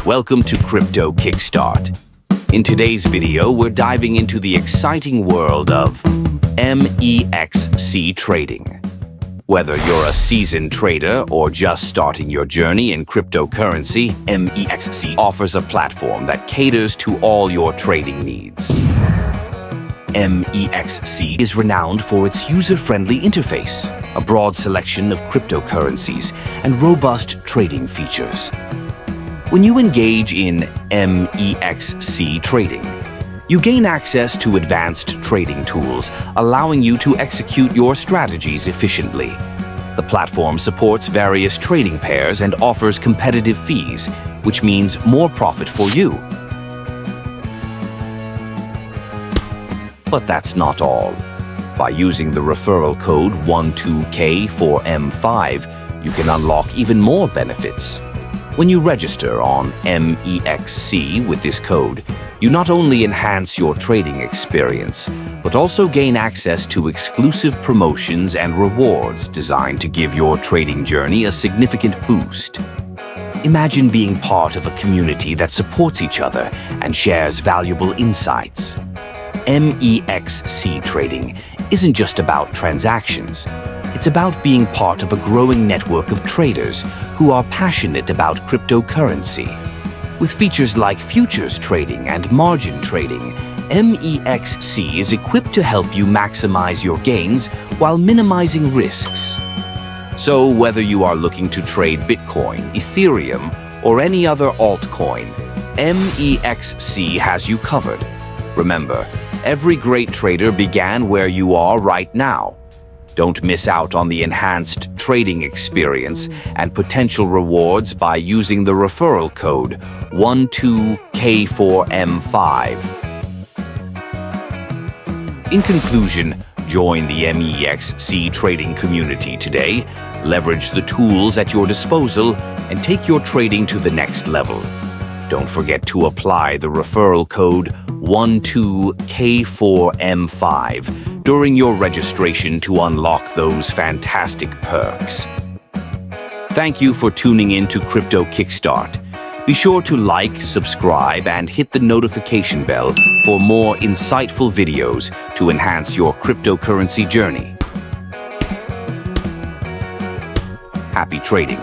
Welcome to Crypto Kickstart. In today's video, we're diving into the exciting world of MEXC trading. Whether you're a seasoned trader or just starting your journey in cryptocurrency, MEXC offers a platform that caters to all your trading needs. MEXC is renowned for its user-friendly interface, a broad selection of cryptocurrencies, and robust trading features. When you engage in MEXC trading, you gain access to advanced trading tools, allowing you to execute your strategies efficiently. The platform supports various trading pairs and offers competitive fees, which means more profit for you. But that's not all. By using the referral code 12K4M5, you can unlock even more benefits. When you register on MEXC with this code, you not only enhance your trading experience, but also gain access to exclusive promotions and rewards designed to give your trading journey a significant boost. Imagine being part of a community that supports each other and shares valuable insights. MEXC trading isn't just about transactions. It's about being part of a growing network of traders who are passionate about cryptocurrency. With features like futures trading and margin trading, MEXC is equipped to help you maximize your gains while minimizing risks. So whether you are looking to trade Bitcoin, Ethereum, or any other altcoin, MEXC has you covered. Remember, every great trader began where you are right now. Don't miss out on the enhanced trading experience and potential rewards by using the referral code 12K4M5. In conclusion, join the MEXC trading community today, leverage the tools at your disposal, and take your trading to the next level. Don't forget to apply the referral code 12K4M5 during your registration to unlock those fantastic perks. Thank you for tuning in to Crypto Kickstart. Be sure to like, subscribe, and hit the notification bell for more insightful videos to enhance your cryptocurrency journey. Happy trading!